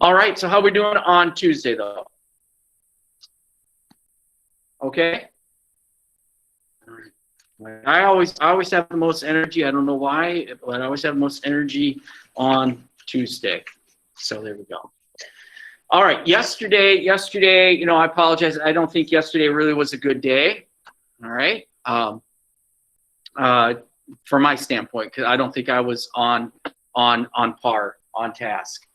All right, so how are we doing on Tuesday, though? Okay. All right. I always have the most energy. I don't know why, but I always have the most energy on Tuesday. So there we go. All right, yesterday, I apologize. I don't think yesterday really was a good day. All right. From my standpoint, because I don't think I was on par, on task.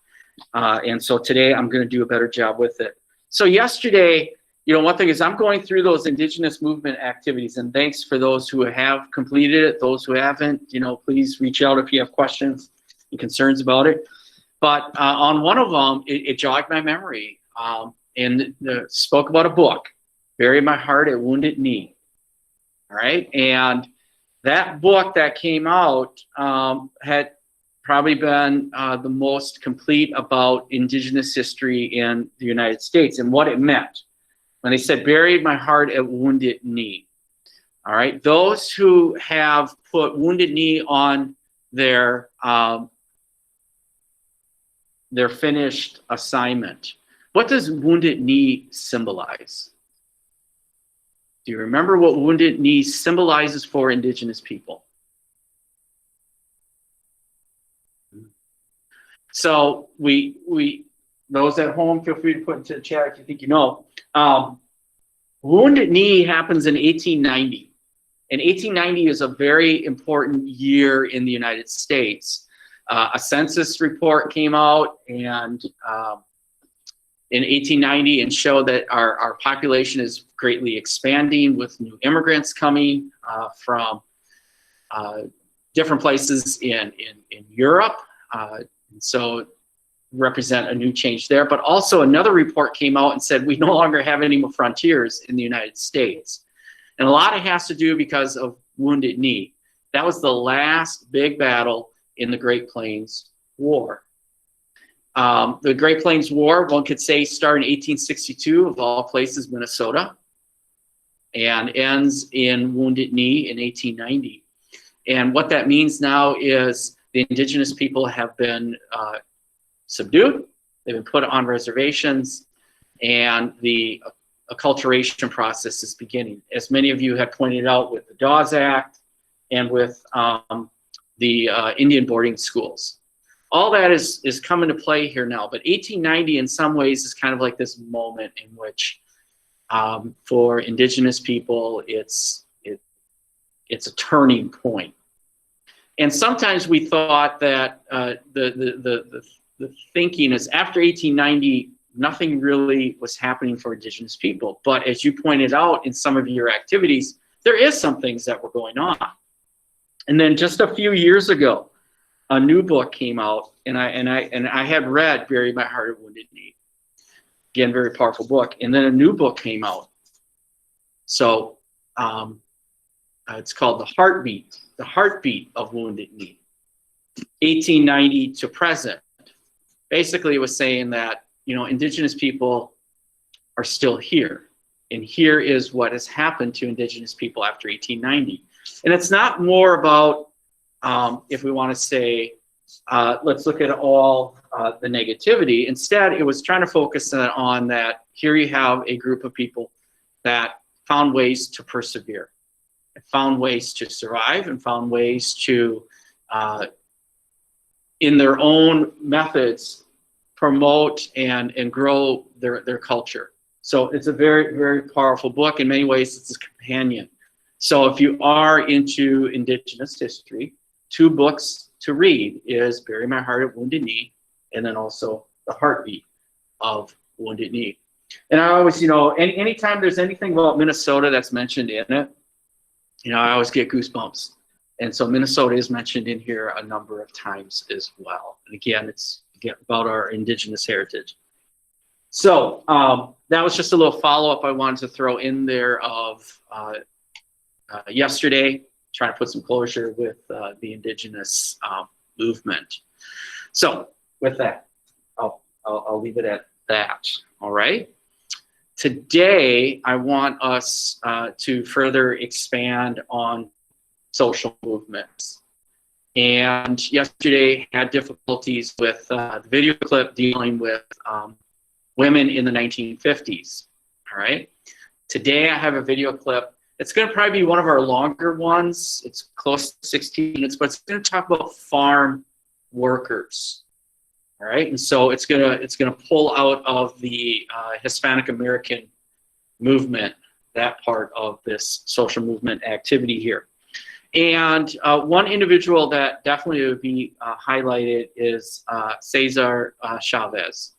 And so today I'm going to do a better job with it. So yesterday, one thing is I'm going through those Indigenous movement activities, and thanks for those who have completed it. Those who haven't, please reach out if you have questions and concerns about it. But on one of them, it jogged my memory, and spoke about a book, Bury My Heart at Wounded Knee. All right, and that book that came out had probably been the most complete about Indigenous history in the United States and what it meant. When they said, buried my heart at Wounded Knee. All right, those who have put Wounded Knee on their finished assignment, what does Wounded Knee symbolize? Do you remember what Wounded Knee symbolizes for Indigenous people? So those at home, feel free to put into the chat if you think you know. Wounded Knee happens in 1890. And 1890 is a very important year in the United States. A census report came out and in 1890 and showed that our population is greatly expanding with new immigrants coming from different places in Europe. So represent a new change there. But also another report came out and said we no longer have any more frontiers in the United States. And a lot of it has to do because of Wounded Knee. That was the last big battle in the Great Plains War. The Great Plains War, one could say, started in 1862, of all places, Minnesota, and ends in Wounded Knee in 1890. And what that means now is the Indigenous people have been subdued, they've been put on reservations, and the acculturation process is beginning. As many of you have pointed out with the Dawes Act and with the Indian boarding schools. All that is coming to play here now, but 1890 in some ways is kind of like this moment in which for Indigenous people, it's a turning point. And sometimes we thought that the thinking is after 1890, nothing really was happening for Indigenous people. But as you pointed out in some of your activities, there is some things that were going on. And then just a few years ago, a new book came out, and I had read "Bury My Heart at Wounded Knee." Again, very powerful book. And then a new book came out. So it's called The Heartbeat of Wounded Knee, 1890 to present. Basically, it was saying that Indigenous people are still here, and here is what has happened to Indigenous people after 1890. And it's not more about if we want to say, let's look at all the negativity. Instead, it was trying to focus on that here you have a group of people that found ways to persevere, found ways to survive, and found ways to, in their own methods, promote and grow their culture. So it's a very, very powerful book. In many ways, it's a companion. So if you are into Indigenous history, 2 books to read is Bury My Heart at Wounded Knee, and then also The Heartbeat of Wounded Knee. And I always, anytime there's anything about Minnesota that's mentioned in it, I always get goosebumps. And so Minnesota is mentioned in here a number of times as well. And again, it's about our Indigenous heritage. So that was just a little follow-up I wanted to throw in there of yesterday, trying to put some closure with the Indigenous movement. So with that, I'll leave it at that. All right. Today, I want us to further expand on social movements. And yesterday had difficulties with the video clip dealing with women in the 1950s. All right. Today I have a video clip. It's going to probably be one of our longer ones. It's close to 16 minutes, but it's going to talk about farm workers. All right. And so it's going to pull out of the Hispanic American movement, that part of this social movement activity here. And one individual that definitely would be highlighted is Cesar Chavez.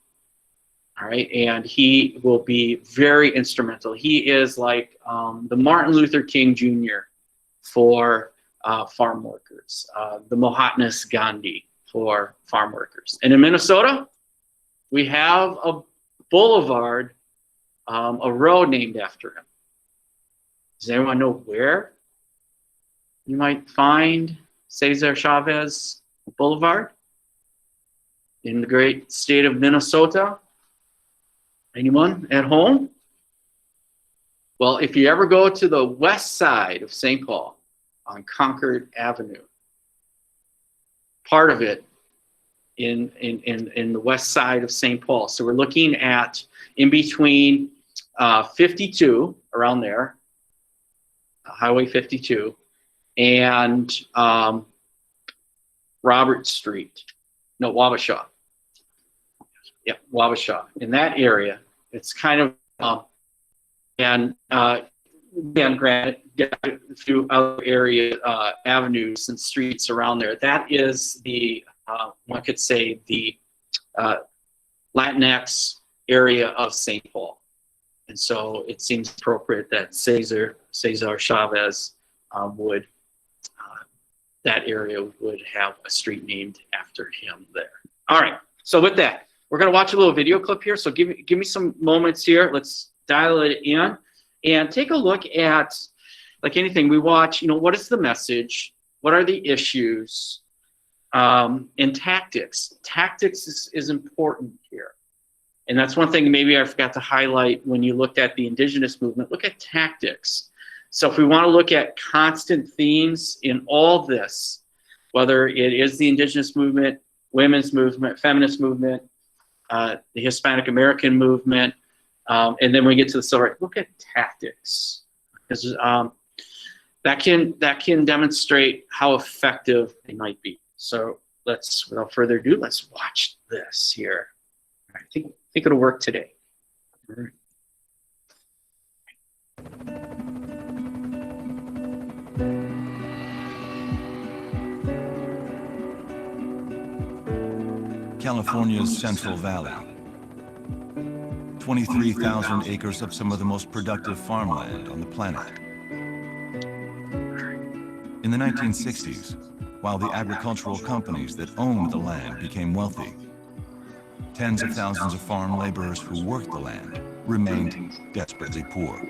All right, and he will be very instrumental. He is like the Martin Luther King Jr. for farm workers, the Mahatma Gandhi for farm workers. And in Minnesota, we have a boulevard, a road named after him. Does anyone know where you might find Cesar Chavez Boulevard? In the great state of Minnesota? Anyone at home? Well, if you ever go to the west side of St. Paul on Concord Avenue, part of it in the west side of St. Paul. So we're looking at in between 52, around there, Highway 52, and Robert Street. No, Wabasha. Yeah, Wabasha. In that area, it's kind of, again, granted, a few other area avenues and streets around there. That is the, one could say, the Latinx area of St. Paul. And so it seems appropriate that Cesar Chavez would, that area would have a street named after him there. All right, so with that, we're gonna watch a little video clip here. So give me some moments here. Let's dial it in and take a look at, like anything, we watch, what is the message? What are the issues? And tactics. Tactics is important here. And that's one thing maybe I forgot to highlight when you looked at the indigenous movement. Look at tactics. So if we want to look at constant themes in all this, whether it is the indigenous movement, women's movement, feminist movement, the Hispanic American movement, and then we get to the civil rights, look at tactics. Because that can demonstrate how effective they might be. So without further ado, let's watch this here. I think it'll work today. All right. California's Central Valley. 23,000 acres of some of the most productive farmland on the planet. In the 1960s, while the agricultural companies that owned the land became wealthy, tens of thousands of farm laborers who worked the land remained desperately poor.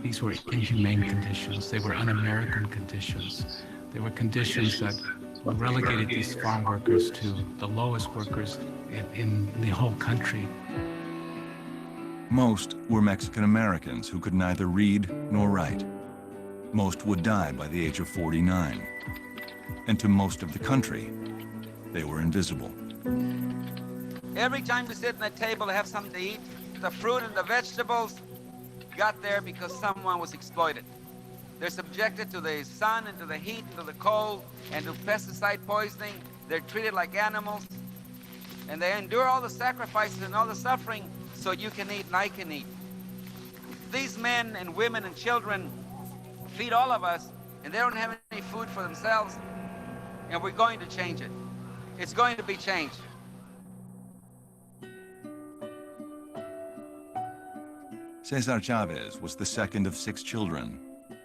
These were inhumane conditions. They were un-American conditions. They were conditions that relegated these farm workers to the lowest workers in the whole country. Most were Mexican Americans who could neither read nor write. Most would die by the age of 49. And to most of the country, they were invisible. Every time we sit at the table to have something to eat, the fruit and the vegetables got there because someone was exploited. They're subjected to the sun and to the heat and to the cold and to pesticide poisoning. They're treated like animals. And they endure all the sacrifices and all the suffering so you can eat and I can eat. These men and women and children feed all of us, and they don't have any food for themselves, and we're going to change it. It's going to be changed. Cesar Chavez was the second of 6 children,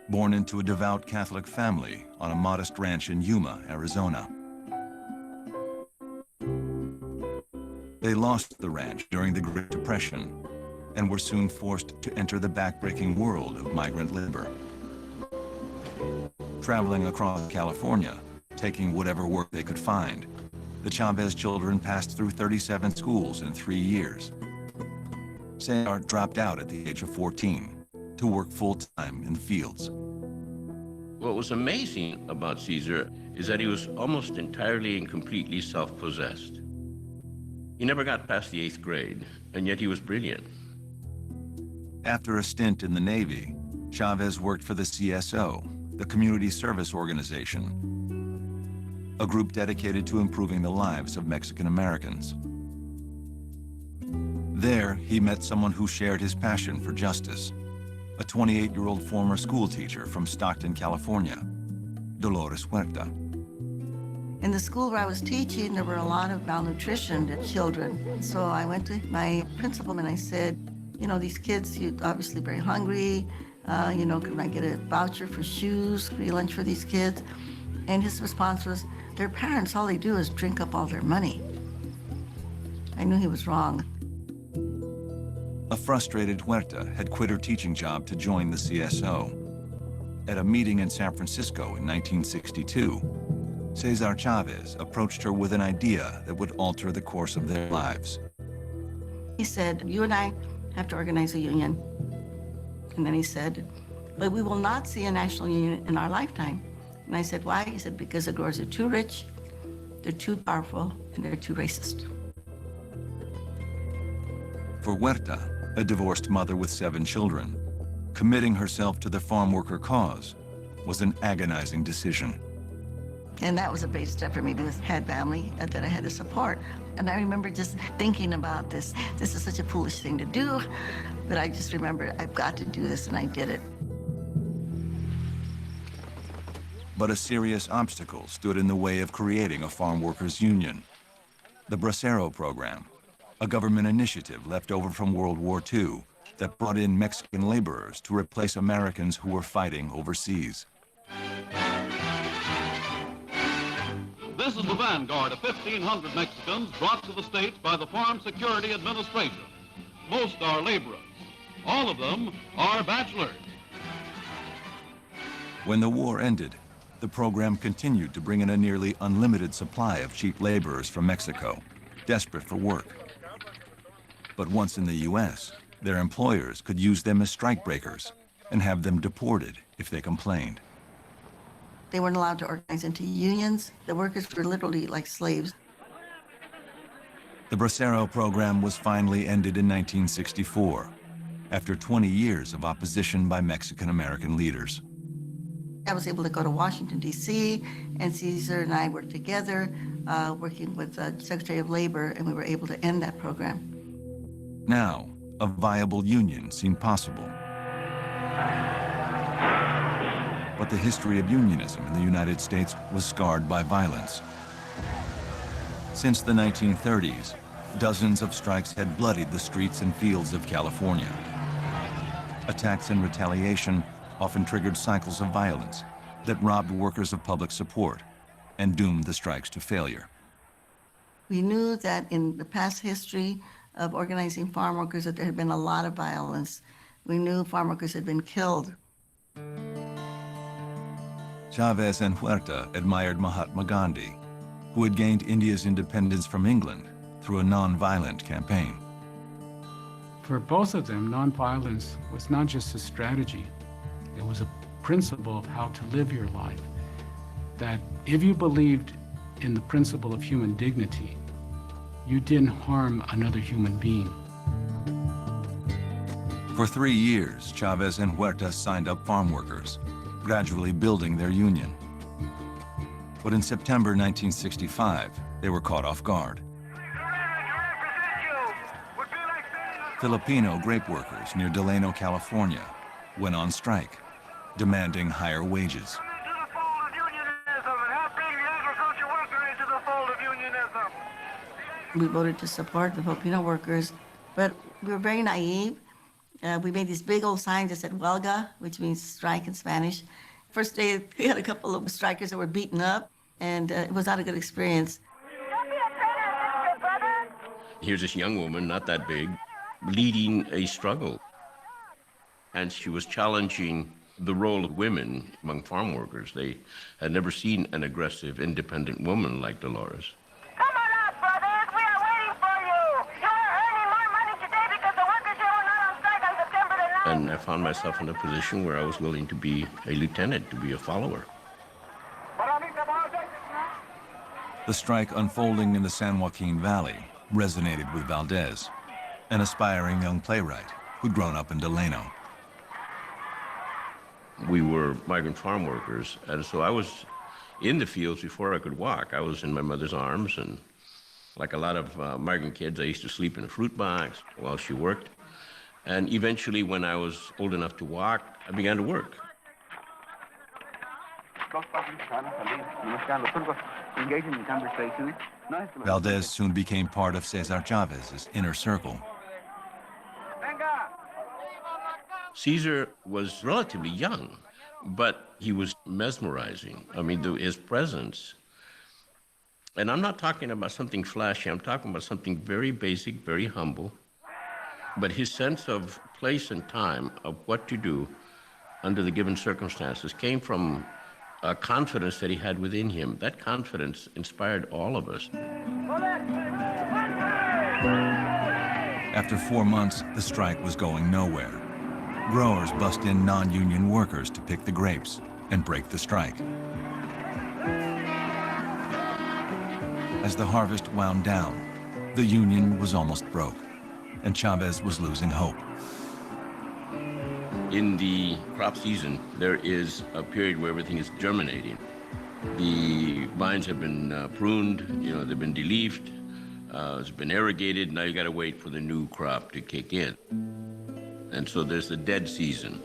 born into a devout Catholic family on a modest ranch in Yuma, Arizona. They lost the ranch during the Great Depression and were soon forced to enter the backbreaking world of migrant labor. Traveling across California, taking whatever work they could find, the Chavez children passed through 37 schools in 3 years. Cesar dropped out at the age of 14 to work full-time in the fields. What was amazing about Caesar is that he was almost entirely and completely self-possessed. He never got past the 8th grade, and yet he was brilliant. After a stint in the Navy, Chavez worked for the CSO, the Community Service Organization, a group dedicated to improving the lives of Mexican Americans. There, he met someone who shared his passion for justice, a 28-year-old former school teacher from Stockton, California, Dolores Huerta. In the school where I was teaching, there were a lot of malnutrition to children. So I went to my principal and I said, you know, these kids, you're obviously very hungry. You know, can I get a voucher for shoes, free lunch for these kids? And his response was, their parents, all they do is drink up all their money. I knew he was wrong. A frustrated Huerta had quit her teaching job to join the CSO. At a meeting in San Francisco in 1962, Cesar Chavez approached her with an idea that would alter the course of their lives. He said, you and I have to organize a union. And then he said, but we will not see a national union in our lifetime. And I said, why? He said, because the growers are too rich, they're too powerful, and they're too racist. For Huerta, a divorced mother with 7 children, committing herself to the farm worker cause was an agonizing decision. And that was a big step for me because I had family that I had to support. And I remember just thinking about this. This is such a foolish thing to do, but I just remember I've got to do this, and I did it. But a serious obstacle stood in the way of creating a farm workers' union. The Bracero program, a government initiative left over from World War II that brought in Mexican laborers to replace Americans who were fighting overseas. This is the vanguard of 1,500 Mexicans brought to the States by the Farm Security Administration. Most are laborers. All of them are bachelors. When the war ended, the program continued to bring in a nearly unlimited supply of cheap laborers from Mexico, desperate for work. But once in the U.S., their employers could use them as strikebreakers and have them deported if they complained. They weren't allowed to organize into unions. The workers were literally like slaves. The Bracero program was finally ended in 1964, after 20 years of opposition by Mexican-American leaders. I was able to go to Washington, D.C., and Caesar and I worked together, working with the Secretary of Labor, and we were able to end that program. Now, a viable union seemed possible. But the history of unionism in the United States was scarred by violence. Since the 1930s, dozens of strikes had bloodied the streets and fields of California. Attacks and retaliation often triggered cycles of violence that robbed workers of public support and doomed the strikes to failure. We knew that in the past history of organizing farm workers that there had been a lot of violence. We knew farm workers had been killed. Chavez and Huerta admired Mahatma Gandhi, who had gained India's independence from England through a non-violent campaign. For both of them, nonviolence was not just a strategy. It was a principle of how to live your life. That if you believed in the principle of human dignity, you didn't harm another human being. For 3 years, Chavez and Huerta signed up farm workers, gradually building their union. But in September 1965, they were caught off guard. Filipino grape workers near Delano, California, went on strike, demanding higher wages. We voted to support the Filipino workers, but we were very naive. We made these big old signs that said huelga, which means strike in Spanish. First day, we had a couple of strikers that were beaten up, and it was not a good experience. Here's this young woman, not that big, leading a struggle. And she was challenging the role of women among farm workers. They had never seen an aggressive, independent woman like Dolores. Come on out, brothers. We are waiting for you. You are earning more money today because the workers here were not on strike on September the 9th. And I found myself in a position where I was willing to be a lieutenant, to be a follower. The strike unfolding in the San Joaquin Valley resonated with Valdez, an aspiring young playwright who'd grown up in Delano. We were migrant farm workers, and so I was in the fields before I could walk. I was in my mother's arms, and like a lot of migrant kids, I used to sleep in a fruit box while she worked. And eventually, when I was old enough to walk, I began to work. Valdez soon became part of Cesar Chavez's inner circle. Cesar was relatively young, but he was mesmerizing. I mean, his presence. And I'm not talking about something flashy. I'm talking about something very basic, very humble. But his sense of place and time, of what to do under the given circumstances, came from a confidence that he had within him. That confidence inspired all of us. After 4 months, the strike was going nowhere. Growers bussed in non-union workers to pick the grapes and break the strike. As the harvest wound down, the union was almost broke, and Chavez was losing hope. In the crop season, there is a period where everything is germinating. The vines have been pruned, they've been de-leafed, it's been irrigated. Now you got to wait for the new crop to kick in. And so there's the dead season,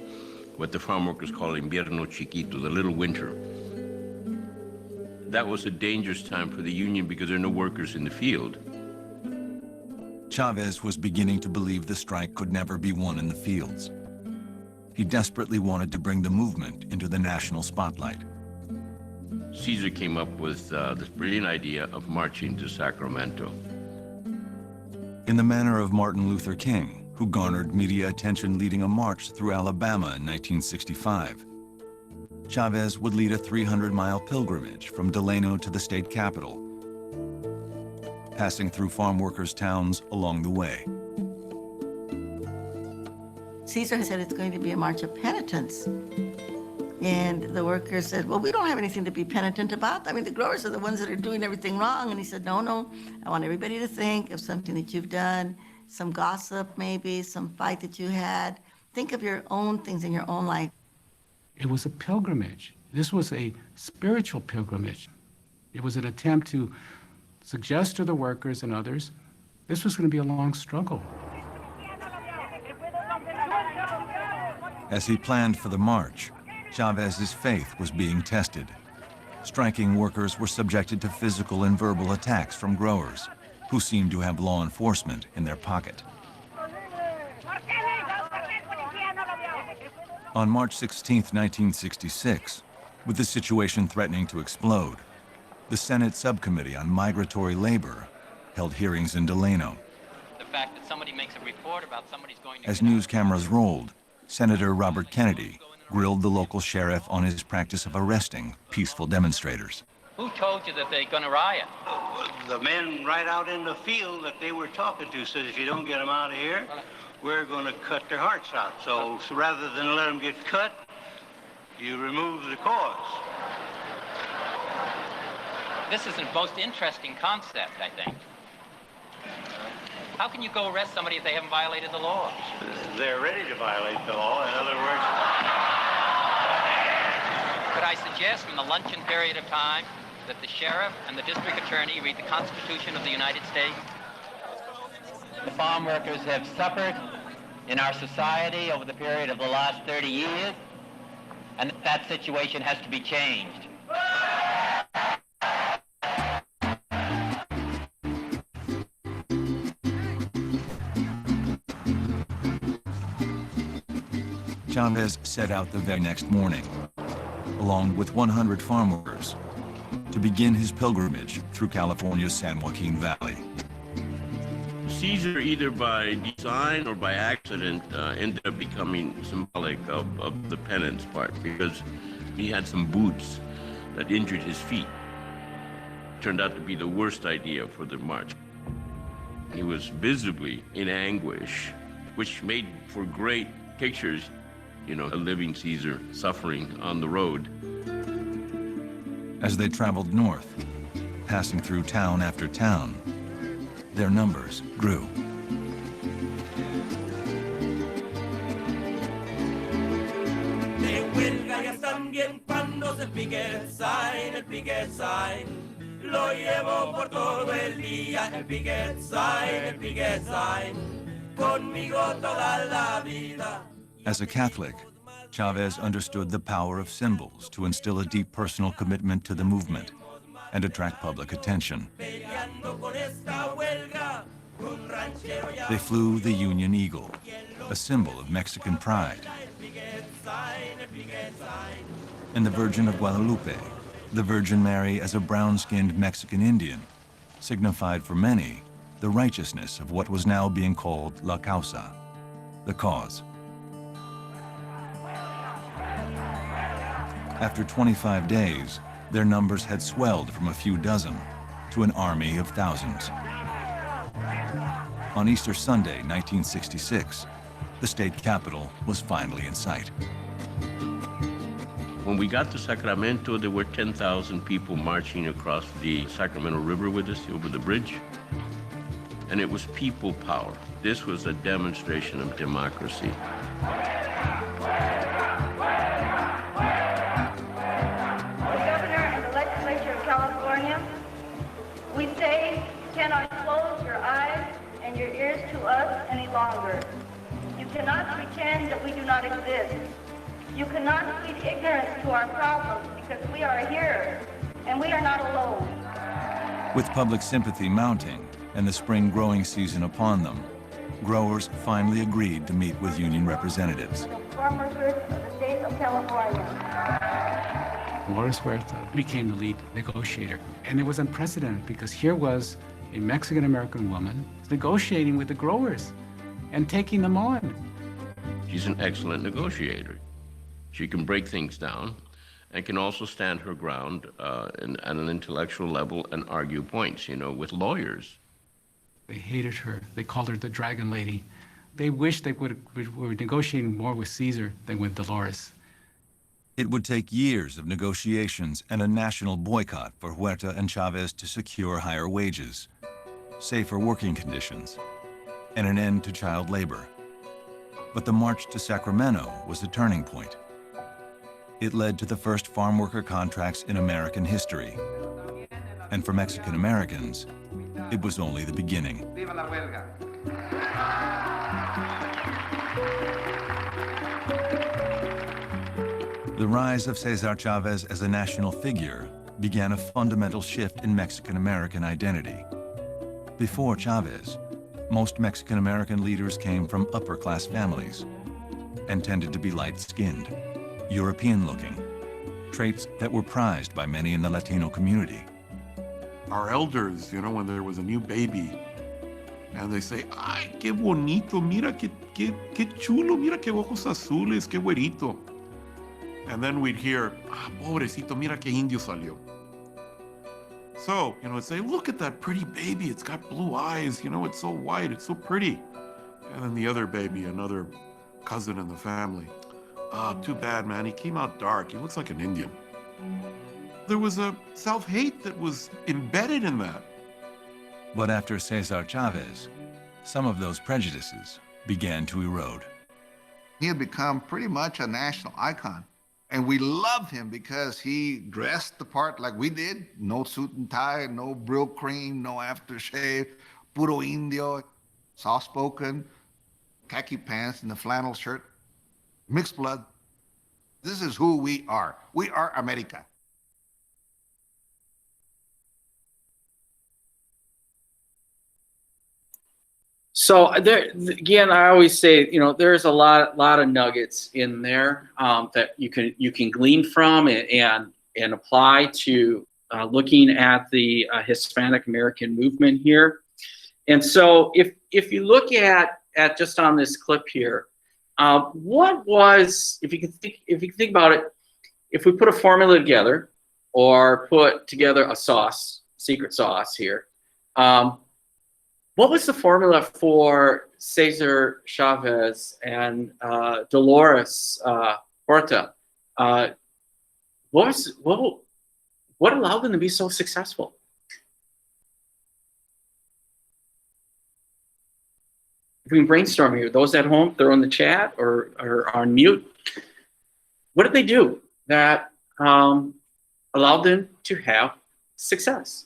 what the farm workers call invierno chiquito, the little winter. That was a dangerous time for the union because there are no workers in the field. Chavez was beginning to believe the strike could never be won in the fields. He desperately wanted to bring the movement into the national spotlight. Cesar came up with this brilliant idea of marching to Sacramento. In the manner of Martin Luther King, who garnered media attention leading a march through Alabama in 1965. Chavez would lead a 300-mile pilgrimage from Delano to the state capitol, passing through farm workers' towns along the way. Cesar said it's going to be a march of penitence. And the workers said, well, we don't have anything to be penitent about. I mean, the growers are the ones that are doing everything wrong. And he said, no, I want everybody to think of something that you've done, some gossip maybe, some fight that you had. Think of your own things in your own life. It was a pilgrimage. This was a spiritual pilgrimage. It was an attempt to suggest to the workers and others, this was going to be a long struggle. As he planned for the march, Chavez's faith was being tested. Striking workers were subjected to physical and verbal attacks from growers, who seemed to have law enforcement in their pocket. On March 16, 1966, with the situation threatening to explode, the Senate Subcommittee on Migratory Labor held hearings in Delano. The fact that somebody makes a report about somebody's going to... As news cameras rolled, Senator Robert Kennedy grilled the local sheriff on his practice of arresting peaceful demonstrators. Who told you that they're going to riot? The men right out in the field that they were talking to said, if you don't get them out of here, we're going to cut their hearts out. So rather than let them get cut, you remove the cause. This is the most interesting concept, I think. How can you go arrest somebody if they haven't violated the law? They're ready to violate the law. In other words... Could I suggest from the luncheon period of time that the sheriff and the district attorney read the Constitution of the United States? The farm workers have suffered in our society over the period of the last 30 years, and that situation has to be changed. Chavez set out the very next morning, along with 100 farm workers, to begin his pilgrimage through California's San Joaquin Valley. Cesar, either by design or by accident, ended up becoming symbolic of the penance part, because he had some boots that injured his feet. Turned out to be the worst idea for the march. He was visibly in anguish, which made for great pictures, you know, a living Caesar suffering on the road. As they traveled north, passing through town after town, their numbers grew. Lo llevo por todo el día, el picket sign, conmigo toda la vida. As a Catholic, Chavez understood the power of symbols to instill a deep personal commitment to the movement and attract public attention. They flew the Union Eagle, a symbol of Mexican pride, and the Virgin of Guadalupe, the Virgin Mary as a brown-skinned Mexican Indian, signified for many the righteousness of what was now being called La Causa, the cause. After 25 days, their numbers had swelled from a few dozen to an army of thousands. On Easter Sunday, 1966, the state capitol was finally in sight. When we got to Sacramento, there were 10,000 people marching across the Sacramento River with us over the bridge. And it was people power. This was a demonstration of democracy. We say, you cannot close your eyes and your ears to us any longer. You cannot pretend that we do not exist. You cannot plead ignorance to our problems because we are here and we are not alone. With public sympathy mounting and the spring growing season upon them, growers finally agreed to meet with union representatives. The farm workers of the state of California. Dolores Huerta became the lead negotiator. And it was unprecedented because here was a Mexican-American woman negotiating with the growers and taking them on. She's an excellent negotiator. She can break things down and can also stand her ground at an intellectual level and argue points, you know, with lawyers. They hated her. They called her the Dragon Lady. They wished they were negotiating more with Caesar than with Dolores. It would take years of negotiations and a national boycott for Huerta and Chavez to secure higher wages, safer working conditions, and an end to child labor. But the march to Sacramento was a turning point. It led to the first farm worker contracts in American history. And for Mexican Americans, it was only the beginning. The rise of Cesar Chavez as a national figure began a fundamental shift in Mexican American identity. Before Chavez, most Mexican American leaders came from upper-class families and tended to be light-skinned, European-looking, traits that were prized by many in the Latino community. Our elders, you know, when there was a new baby, and they say, ay, qué bonito, mira, qué chulo, mira qué ojos azules, qué güerito. And then we'd hear, ah, pobrecito, mira qué indio salió. So, you know, say, look at that pretty baby, it's got blue eyes, you know, it's so white, it's so pretty. And then the other baby, another cousin in the family, ah, too bad, man, he came out dark, he looks like an Indian. There was a self-hate that was embedded in that. But after Cesar Chavez, some of those prejudices began to erode. He had become pretty much a national icon. And we loved him because he dressed the part like we did. No suit and tie, no brill cream, no aftershave, puro indio, soft-spoken, khaki pants and the flannel shirt, mixed blood. This is who we are. We are America. So there, again, I always say, you know, there's a lot of nuggets in there that you can glean from and apply to looking at the Hispanic American movement here. And so if you look at just on this clip here, what was, if you can think about it, if we put a formula together or put together a sauce, secret sauce here, What was the formula for Cesar Chavez and Dolores Horta? What allowed them to be so successful? If we can brainstorm here, those at home, they're on the chat or on mute. What did they do that allowed them to have success?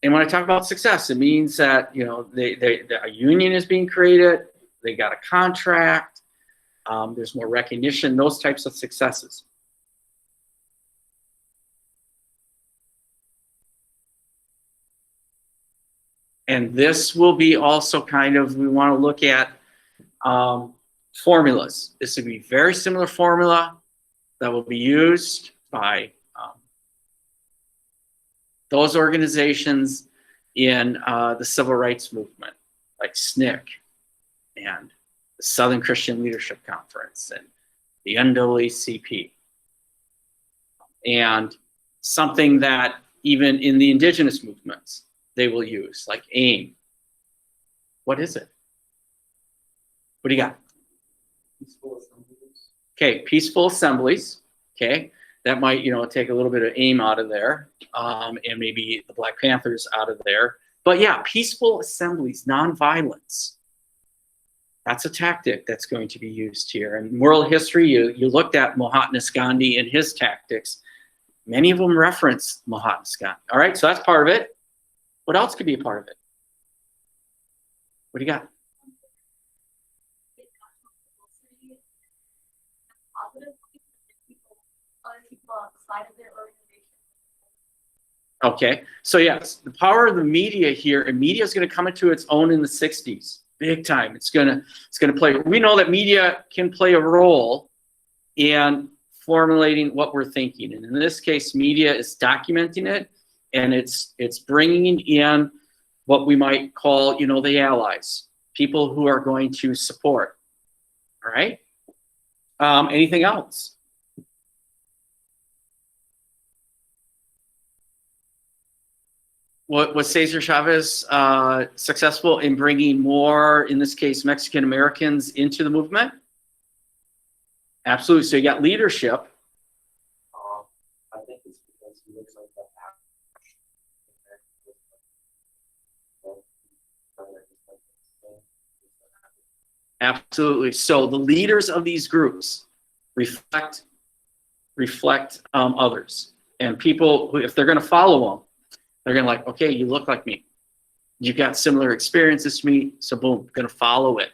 And when I talk about success, it means that, you know, a union is being created, they got a contract, there's more recognition, those types of successes. And this will be also kind of, we want to look at formulas. This will be very similar formula that will be used by those organizations in the civil rights movement, like SNCC and the Southern Christian Leadership Conference and the NAACP. And something that even in the indigenous movements, they will use, like AIM. What is it? What do you got? Peaceful assemblies. Okay, peaceful assemblies. Okay, that might, you know, take a little bit of AIM out of there, and maybe the Black Panthers out of there. But yeah, peaceful assemblies, nonviolence. That's a tactic that's going to be used here. And world history, you looked at Mahatma Gandhi and his tactics. Many of them reference Mahatma Gandhi. All right, so that's part of it. What else could be a part of it? What do you got? Okay, so yes, the power of the media here, and media is going to come into its own in the 60s, big time. It's going to play. We know that media can play a role in formulating what we're thinking, and in this case, media is documenting it. And it's bringing in what we might call, you know, the allies, people who are going to support. All right. Anything else? Was Cesar Chavez successful in bringing more, in this case, Mexican Americans into the movement? Absolutely. So you got leadership. I think it's because he looks like that. Absolutely. So the leaders of these groups reflect others, and people who, if they're going to follow them, they're going to like, okay, you look like me, you've got similar experiences to me, so boom, going to follow it.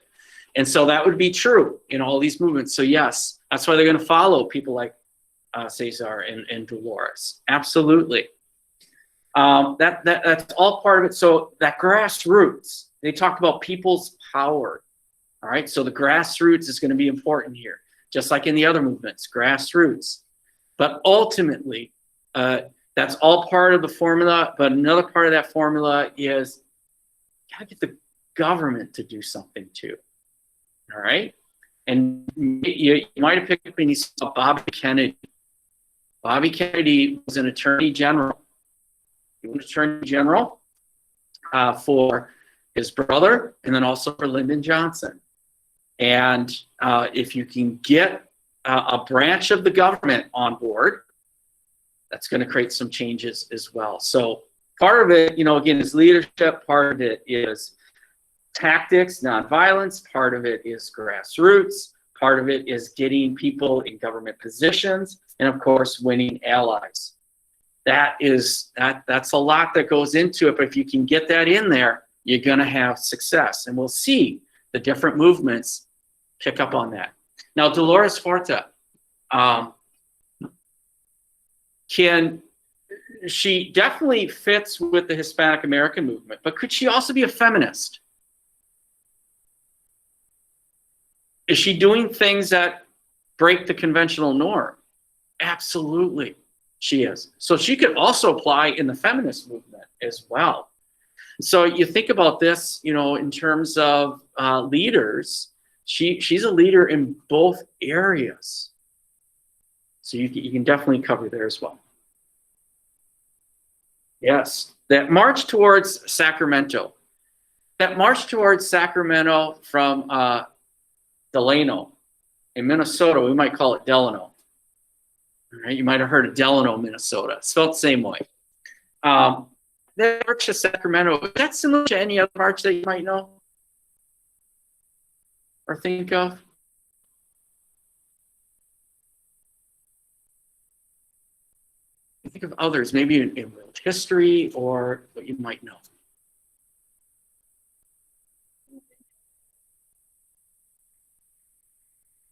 And so that would be true in all these movements. So yes, that's why they're going to follow people like Cesar and Dolores. Absolutely. That's all part of it. So that grassroots, they talked about people's power. All right, so the grassroots is going to be important here, just like in the other movements, grassroots. But ultimately, that's all part of the formula. But another part of that formula is you got to get the government to do something too. All right, and you might have picked up and you saw Bobby Kennedy. Bobby Kennedy was an attorney general. He was an attorney general for his brother, and then also for Lyndon Johnson. And if you can get a branch of the government on board, that's going to create some changes as well. So part of it, you know, again, is leadership. Part of it is tactics, nonviolence. Part of it is grassroots. Part of it is getting people in government positions, and of course, winning allies. That's a lot that goes into it. But if you can get that in there, you're going to have success. And we'll see the different movements pick up on that. Now, Dolores Horta, she definitely fits with the Hispanic American movement, but could she also be a feminist? Is she doing things that break the conventional norm? Absolutely, she is. So she could also apply in the feminist movement as well. So you think about this, you know, in terms of leaders, she's a leader in both areas. So you can definitely cover there as well. Yes, that march towards Sacramento. That march towards Sacramento from Delano in Minnesota, we might call it Delano. All right, you might have heard of Delano, Minnesota. Spelled the same way. The march to Sacramento, is that similar to any other march that you might know or think of? Think of others, maybe in world history or what you might know.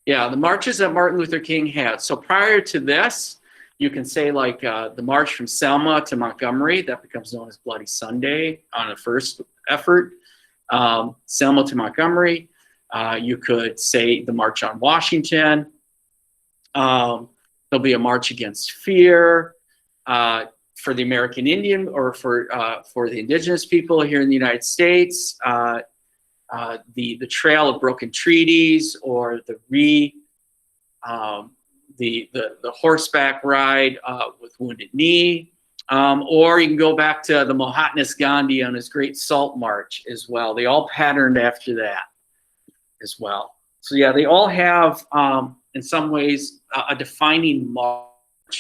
Yeah, the marches that Martin Luther King had. So prior to this, you can say like the march from Selma to Montgomery, that becomes known as Bloody Sunday on the first effort. Selma to Montgomery. You could say the March on Washington. There'll be a march against fear for the American Indian or for the indigenous people here in the United States. The Trail of Broken Treaties, or the horseback ride with Wounded Knee, or you can go back to the Mahatma Gandhi on his Great Salt March as well. They all patterned after that as well. So yeah, they all have in some ways a defining march.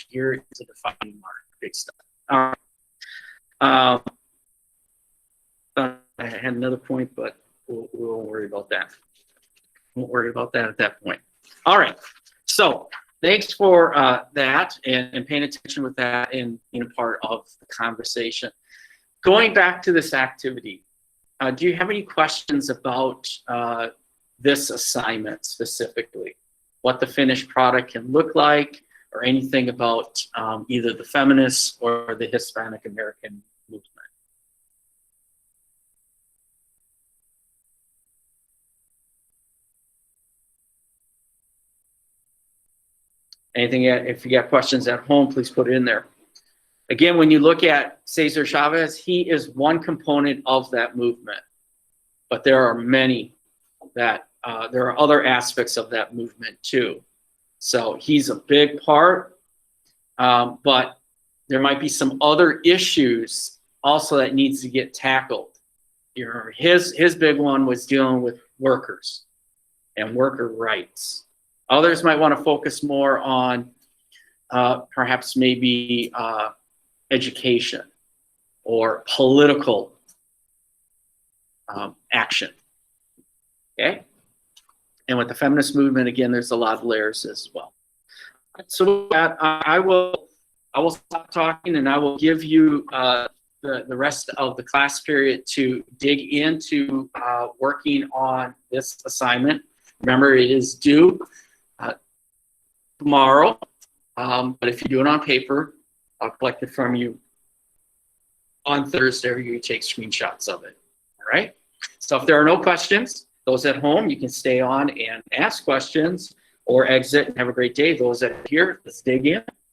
Here is a defining march. Big stuff. I had another point, but we won't worry about that. Won't worry about that at that point. All right. So thanks for that and paying attention with that and being a part of the conversation. Going back to this activity, do you have any questions about this assignment specifically? What the finished product can look like, or anything about either the feminists or the Hispanic American movement? Anything, if you got questions at home, please put it in there. Again, when you look at Cesar Chavez, he is one component of that movement, but there are many that, there are other aspects of that movement too. So he's a big part, but there might be some other issues also that needs to get tackled. His big one was dealing with workers and worker rights. Others might want to focus more on perhaps maybe education or political action. Okay? And with the feminist movement, again, there's a lot of layers as well. So with that, I will stop talking, and I will give you the rest of the class period to dig into working on this assignment. Remember, it is due tomorrow, but if you do it on paper, I'll collect it from you on Thursday. You take screenshots of it. All right? So if there are no questions, those at home, you can stay on and ask questions or exit and have a great day. Those that are here, let's dig in.